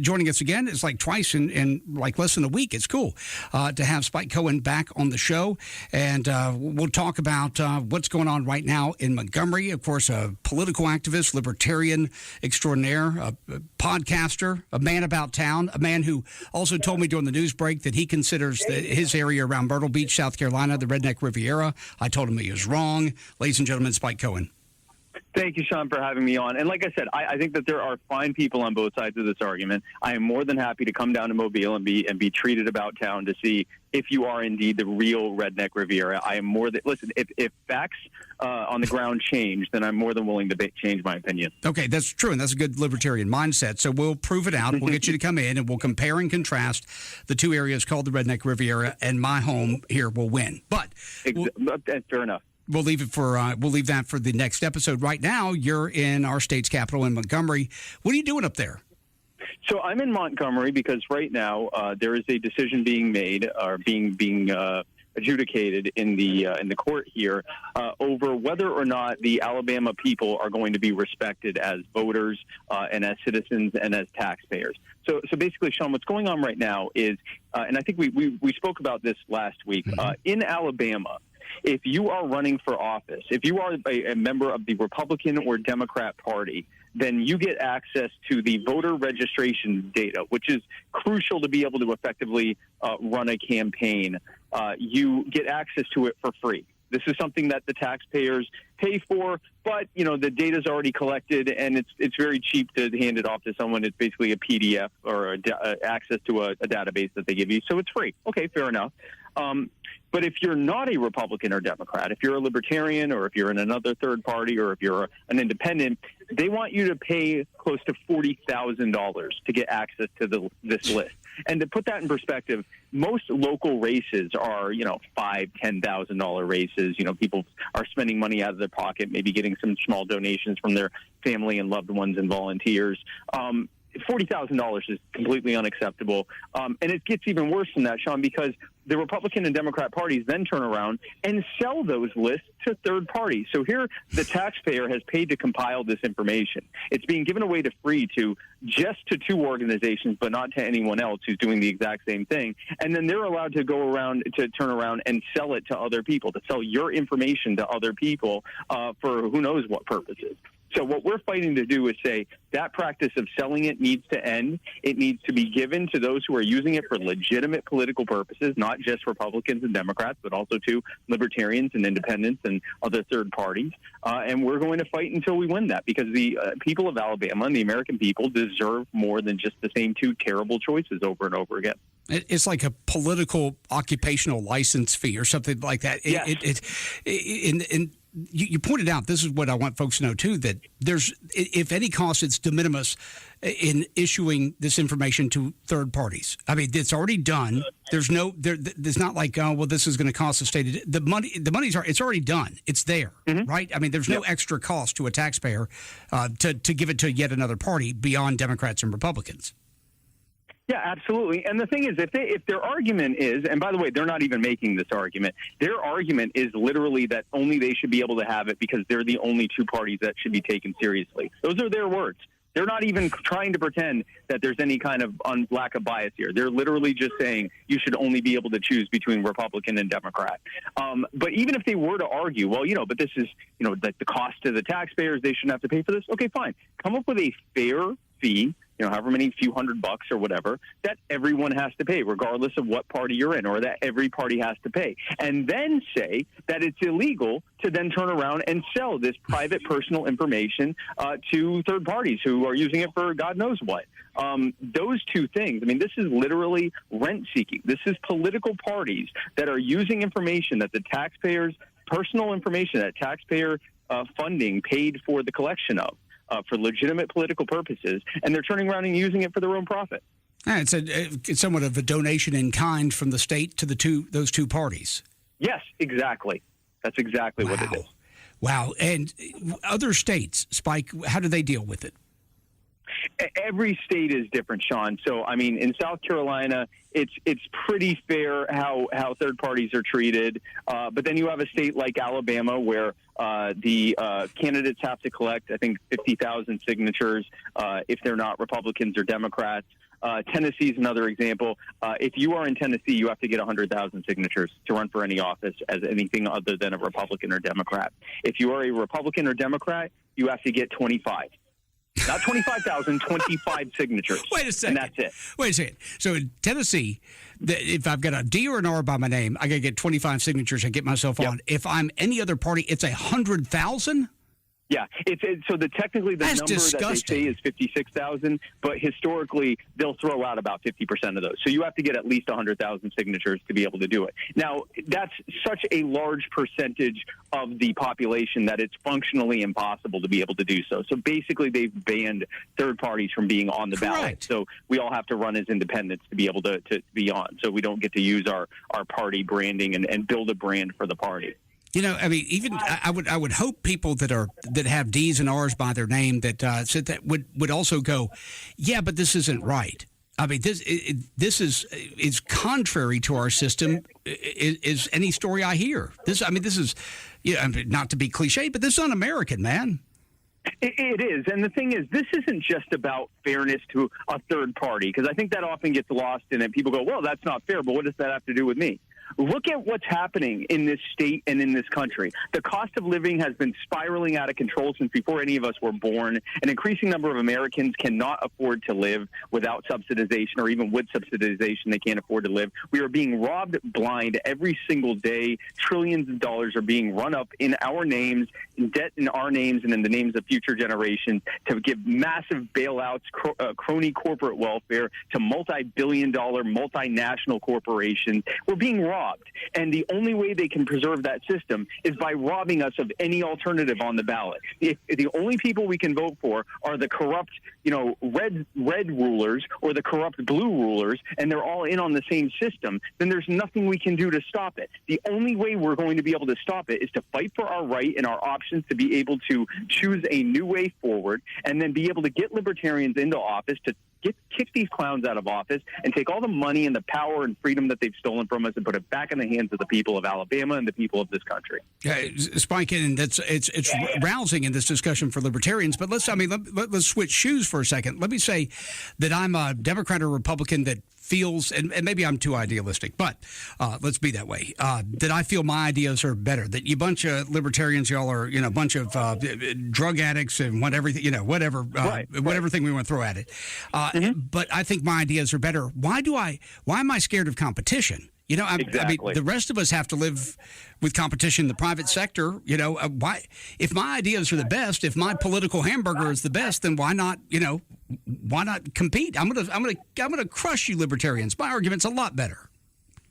joining us again. It's like twice in like less than a week. It's cool to have Spike Cohen back on the show. And we'll talk about what's going on right now in Montgomery. Of course, a political activist, libertarian extraordinaire, a podcaster, a man about town, a man who also told me during the news break that he considers his area around Myrtle Beach, South Carolina, the Redneck Riviera. I told him he was wrong. Ladies and gentlemen, Spike Cohen. Thank you, Sean, for having me on. And like I said, I think that there are fine people on both sides of this argument. I am more than happy to come down to Mobile and be treated about town to see if you are indeed the real Redneck Riviera. I am more than listen. If facts on the ground change, then I'm more than willing to change my opinion. Okay, that's true, and that's a good libertarian mindset. So we'll prove it out. We'll get you to come in, and we'll compare and contrast the two areas called the Redneck Riviera, and my home here will win. But fair enough. We'll leave that for the next episode. Right now, you're in our state's capital in Montgomery. What are you doing up there? So I'm in Montgomery because right now there is a decision being made or being adjudicated in the court here over whether or not the Alabama people are going to be respected as voters and as citizens and as taxpayers. So basically, Sean, what's going on right now is, and I think we spoke about this last week, in Alabama. If you are running for office, if you are a member of the Republican or Democrat Party, then you get access to the voter registration data, which is crucial to be able to effectively run a campaign. You get access to it for free. This is something that the taxpayers pay for, but the data's already collected, and it's very cheap to hand it off to someone. It's basically a PDF or access to a database that they give you, so it's free. Okay, fair enough. But if you're not a Republican or Democrat, if you're a Libertarian or if you're in another third party or if you're an independent, they want you to pay close to $40,000 to get access to this list. And to put that in perspective, most local races are, $5,000, $10,000 races. People are spending money out of their pocket, maybe getting some small donations from their family and loved ones and volunteers. $40,000 is completely unacceptable. And it gets even worse than that, Sean, because the Republican and Democrat parties then turn around and sell those lists to third parties. So here the taxpayer has paid to compile this information. It's being given away to free to just to two organizations, but not to anyone else who's doing the exact same thing. And then they're allowed to go around to turn around and sell it to other people, to sell your information to other people for who knows what purposes. So what we're fighting to do is say that practice of selling it needs to end. It needs to be given to those who are using it for legitimate political purposes, not just Republicans and Democrats, but also to Libertarians and Independents and other third parties. And we're going to fight until we win that, because the people of Alabama and the American people deserve more than just the same two terrible choices over and over again. It's like a political occupational license fee or something like that. Yes. You pointed out, this is what I want folks to know, too, that there's, if any cost, it's de minimis in issuing this information to third parties. I mean, it's already done. There's not like, this is going to cost the state. It's already done. It's there, right? I mean, there's no extra cost to a taxpayer to give it to yet another party beyond Democrats and Republicans. Yeah, absolutely. And the thing is, if their argument is, and by the way, they're not even making this argument, their argument is literally that only they should be able to have it because they're the only two parties that should be taken seriously. Those are their words. They're not even trying to pretend that there's any kind of lack of bias here. They're literally just saying you should only be able to choose between Republican and Democrat. But even if they were to argue, but this is, like the cost to the taxpayers, they shouldn't have to pay for this. Okay, fine. Come up with a fair fee, however many few $100 or whatever, that everyone has to pay, regardless of what party you're in, or that every party has to pay. And then say that it's illegal to then turn around and sell this private personal information to third parties who are using it for God knows what. Those two things, I mean, this is literally rent-seeking. This is political parties that are using information that the taxpayers, personal information that taxpayer funding paid for the collection of, for legitimate political purposes, and they're turning around and using it for their own profit. It's somewhat of a donation in kind from the state to those two parties. Yes, exactly. That's exactly what it is. Wow. And other states, Spike, how do they deal with it? Every state is different, Sean. So, I mean, in South Carolina, it's pretty fair how third parties are treated. But then you have a state like Alabama where the candidates have to collect, I think, 50,000 signatures if they're not Republicans or Democrats. Tennessee is another example. If you are in Tennessee, you have to get 100,000 signatures to run for any office as anything other than a Republican or Democrat. If you are a Republican or Democrat, you have to get 25. Not 25,000, 25 signatures. Wait a second. And that's it. Wait a second. So in Tennessee, if I've got a D or an R by my name, I got to get 25 signatures and get myself on. If I'm any other party, it's 100,000? Yeah, so technically the That's number disgusting. that they say is 56,000, but historically they'll throw out about 50% of those. So you have to get at least 100,000 signatures to be able to do it. Now, that's such a large percentage of the population that it's functionally impossible to be able to do so. So basically they've banned third parties from being on the ballot. So we all have to run as independents to be able to be on. So we don't get to use our party branding and build a brand for the party. You know, I mean, even I would hope people that have D's and R's by their name that said that would also go, yeah, but this isn't right. I mean, this is contrary to our system. Is any story I hear? This is, not to be cliche, but this is un-American, man. It is. And the thing is, this isn't just about fairness to a third party, because I think that often gets lost in it. People go, well, that's not fair, but what does that have to do with me? Look at what's happening in this state and in this country. The cost of living has been spiraling out of control since before any of us were born. An increasing number of Americans cannot afford to live without subsidization, or even with subsidization, they can't afford to live. We are being robbed blind every single day. Trillions of dollars are being run up in our names, in debt in our names, and in the names of future generations to give massive bailouts, crony corporate welfare to multi-billion-dollar multinational corporations. We're being robbed. And the only way they can preserve that system is by robbing us of any alternative on the ballot. If the only people we can vote for are the corrupt, red rulers or the corrupt blue rulers, and they're all in on the same system, then there's nothing we can do to stop it. The only way we're going to be able to stop it is to fight for our right and our options to be able to choose a new way forward, and then be able to get libertarians into office to kick these clowns out of office and take all the money and the power and freedom that they've stolen from us and put it back in the hands of the people of Alabama and the people of this country. Yeah, Spike, and it's rousing in this discussion for libertarians. But let's switch shoes for a second. Let me say that I'm a Democrat or Republican that feels, and maybe I'm too idealistic, but let's be that way, that I feel my ideas are better, that you bunch of libertarians, y'all are, a bunch of drug addicts and whatever thing we want to throw at it. But I think my ideas are better. Why am I scared of competition? Exactly. I mean, the rest of us have to live with competition in the private sector. Why? If my ideas are the best, if my political hamburger is the best, then why not? Why not compete? I'm gonna crush you, libertarians. My argument's a lot better.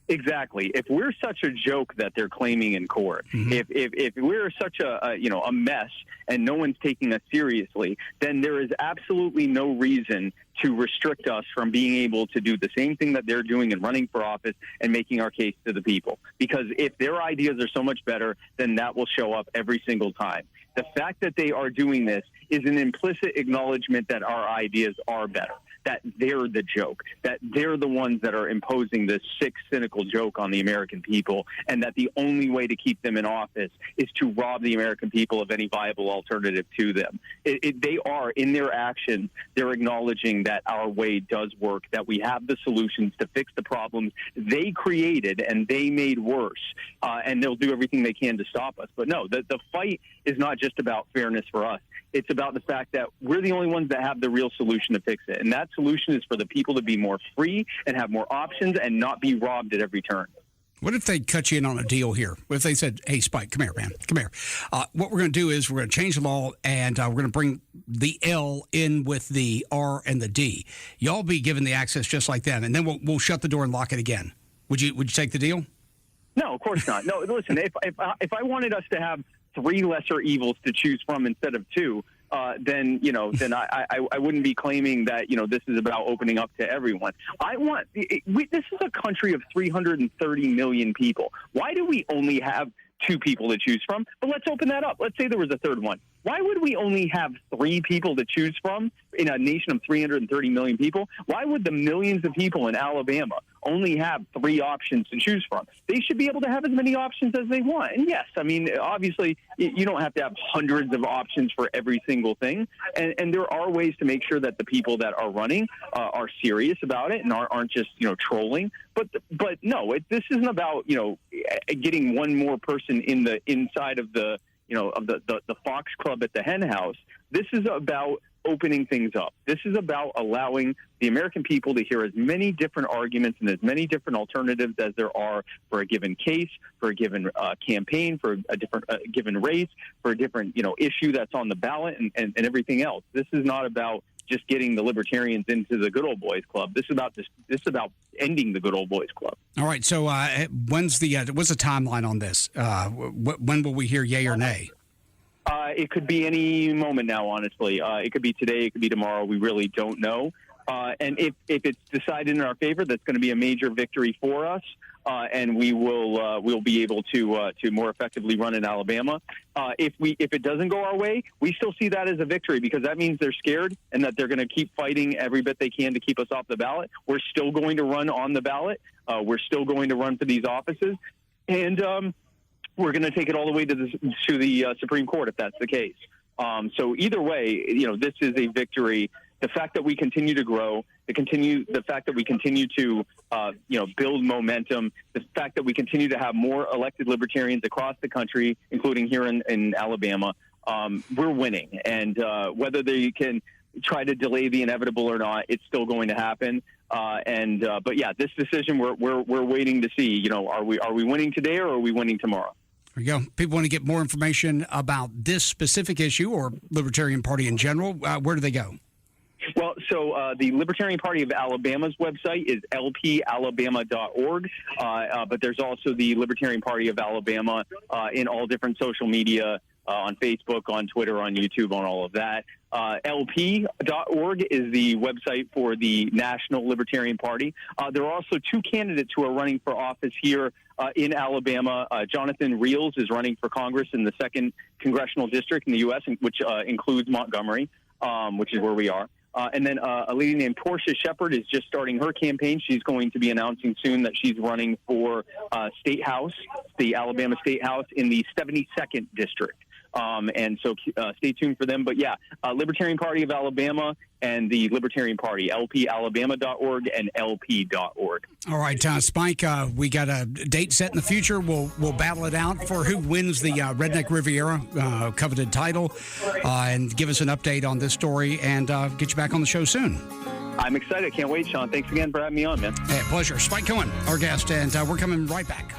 Exactly. If we're such a joke that they're claiming in court, if we're such a mess and no one's taking us seriously, then there is absolutely no reason to restrict us from being able to do the same thing that they're doing and running for office and making our case to the people. Because if their ideas are so much better, then that will show up every single time. The fact that they are doing this is an implicit acknowledgement that our ideas are better, that they're the joke, that they're the ones that are imposing this sick, cynical joke on the American people, and that the only way to keep them in office is to rob the American people of any viable alternative to them. They are, in their actions, they're acknowledging that our way does work, that we have the solutions to fix the problems they created and they made worse, and they'll do everything they can to stop us. But no, the fight is not just about fairness for us. It's about the fact that we're the only ones that have the real solution to fix it. And that solution is for the people to be more free and have more options and not be robbed at every turn. What if they cut you in on a deal here? What if they said, hey, Spike, come here, man, come here. What we're going to do is we're going to change the law, and we're going to bring the L in with the R and the D. Y'all be given the access just like that, and then we'll shut the door and lock it again. Would you take the deal? No, of course not. No, listen, if I wanted us to have 3 lesser evils to choose from instead of 2, then I wouldn't be claiming that this is about opening up to everyone. This is a country of 330 million people. Why do we only have 2 people to choose from? But let's open that up. Let's say there was a third one. Why would we only have 3 people to choose from in a nation of 330 million people? Why would the millions of people in Alabama only have 3 options to choose from? They should be able to have as many options as they want. And yes, I mean, obviously, you don't have to have hundreds of options for every single thing. And there are ways to make sure that the people that are running are serious about it and aren't just, trolling. But no, this isn't about, getting one more person in the inside of the, of the Fox Club at the hen house. This is about opening things up. This is about allowing the American people to hear as many different arguments and as many different alternatives as there are for a given case, for a given campaign, for a different given race, for a different issue that's on the ballot, and everything else. This is not about just getting the Libertarians into the good old boys club. This is about ending the good old boys club. All right. So what's the timeline on this? When will we hear yay or nay? It could be any moment now, honestly. It could be today. It could be tomorrow. We really don't know. And if it's decided in our favor, that's going to be a major victory for us. And we'll be able to more effectively run in Alabama. If it doesn't go our way, we still see that as a victory, because that means they're scared and that they're going to keep fighting every bit they can to keep us off the ballot. We're still going to run on the ballot. We're still going to run for these offices, and we're going to take it all the way to the Supreme Court if that's the case. So either way, this is a victory. The fact that we continue to grow, the fact that we continue to, build momentum, the fact that we continue to have more elected Libertarians across the country, including here in Alabama, we're winning. And whether they can try to delay the inevitable or not, it's still going to happen. But yeah, this decision we're waiting to see. Are we winning today or are we winning tomorrow? There you go. People want to get more information about this specific issue or Libertarian Party in general. Where do they go? Well, so the Libertarian Party of Alabama's website is lpalabama.org, but there's also the Libertarian Party of Alabama in all different social media, on Facebook, on Twitter, on YouTube, on all of that. LP.org is the website for the National Libertarian Party. There are also 2 candidates who are running for office here in Alabama. Jonathan Reels is running for Congress in the 2nd Congressional District in the U.S., which includes Montgomery, which is where we are. And then a lady named Portia Shepard is just starting her campaign. She's going to be announcing soon that she's running for State House, the Alabama State House, in the 72nd District. And so stay tuned for them. But yeah, Libertarian Party of Alabama and the Libertarian Party, lpalabama.org and lp.org. All right, Spike, we got a date set in the future. We'll battle it out for who wins the Redneck Riviera coveted title, and give us an update on this story, and get you back on the show soon. I'm excited. I can't wait, Sean. Thanks again for having me on, man. Hey, pleasure. Spike Cohen, our guest, and we're coming right back.